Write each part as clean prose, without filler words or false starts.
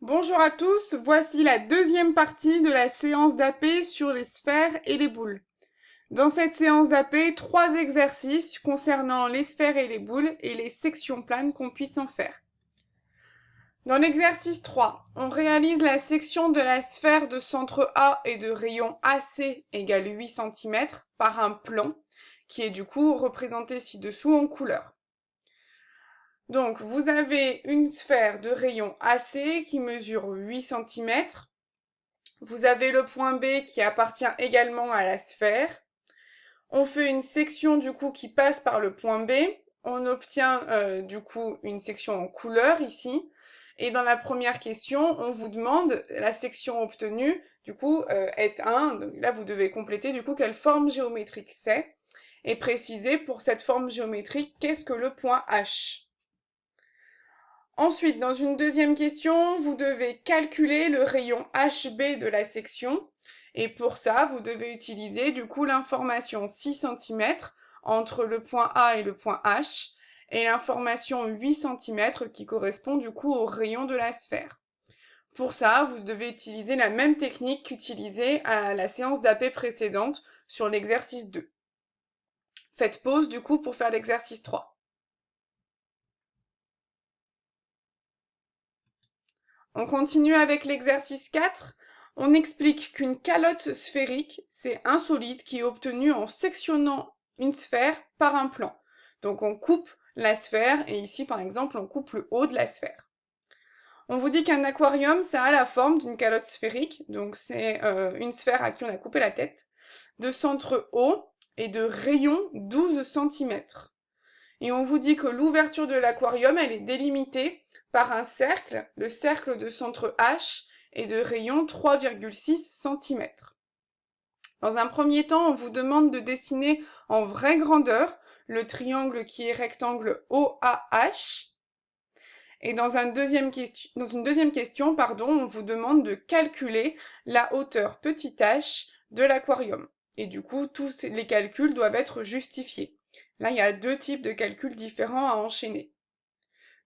Bonjour à tous, voici la deuxième partie de la séance d'AP sur les sphères et les boules. Dans cette séance d'AP, 3 exercices concernant les sphères et les boules et les sections planes qu'on puisse en faire. Dans l'exercice 3, on réalise la section de la sphère de centre A et de rayon AC égale 8 cm par un plan, qui est du coup représenté ci-dessous en couleur. Donc, vous avez une sphère de rayon AC qui mesure 8 cm. Vous avez le point B qui appartient également à la sphère. On fait une section du coup qui passe par le point B. On obtient du coup une section en couleur ici. Et dans la première question, on vous demande la section obtenue, du coup, est 1. Donc là, vous devez compléter du coup quelle forme géométrique c'est. Et préciser pour cette forme géométrique qu'est-ce que le point H. Ensuite, dans une deuxième question, vous devez calculer le rayon HB de la section. Et pour ça, vous devez utiliser du coup l'information 6 cm entre le point A et le point H et l'information 8 cm qui correspond du coup au rayon de la sphère. Pour ça, vous devez utiliser la même technique qu'utilisée à la séance d'AP précédente sur l'exercice 2. Faites pause du coup pour faire l'exercice 3. On continue avec l'exercice 4. On explique qu'une calotte sphérique, c'est un solide qui est obtenu en sectionnant une sphère par un plan. Donc on coupe la sphère et ici par exemple on coupe le haut de la sphère. On vous dit qu'un aquarium, ça a la forme d'une calotte sphérique, donc c'est une sphère à qui on a coupé la tête, de centre haut et de rayon 12 cm. Et on vous dit que l'ouverture de l'aquarium, elle est délimitée par un cercle, le cercle de centre H, et de rayon 3,6 cm. Dans un premier temps, on vous demande de dessiner en vraie grandeur le triangle qui est rectangle OAH. Et dans une deuxième question, on vous demande de calculer la hauteur petit h de l'aquarium. Et du coup, tous les calculs doivent être justifiés. Là, il y a deux types de calculs différents à enchaîner.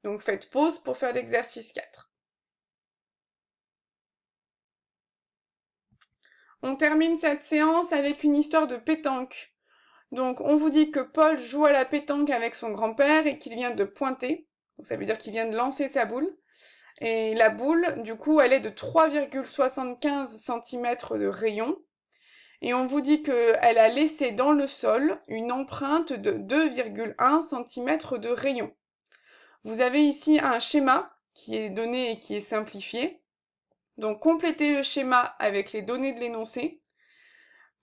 Donc faites pause pour faire l'exercice 4. On termine cette séance avec une histoire de pétanque. Donc on vous dit que Paul joue à la pétanque avec son grand-père et qu'il vient de pointer. Donc ça veut dire qu'il vient de lancer sa boule. Et la boule, du coup, elle est de 3,75 cm de rayon. Et on vous dit qu'elle a laissé dans le sol une empreinte de 2,1 cm de rayon. Vous avez ici un schéma qui est donné et qui est simplifié. Donc complétez le schéma avec les données de l'énoncé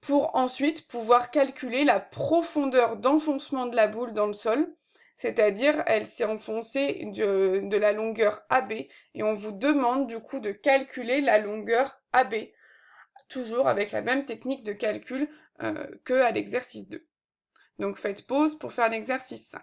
pour ensuite pouvoir calculer la profondeur d'enfoncement de la boule dans le sol, c'est-à-dire elle s'est enfoncée de la longueur AB et on vous demande du coup de calculer la longueur AB, toujours avec la même technique de calcul que à l'exercice 2. Donc faites pause pour faire l'exercice 5.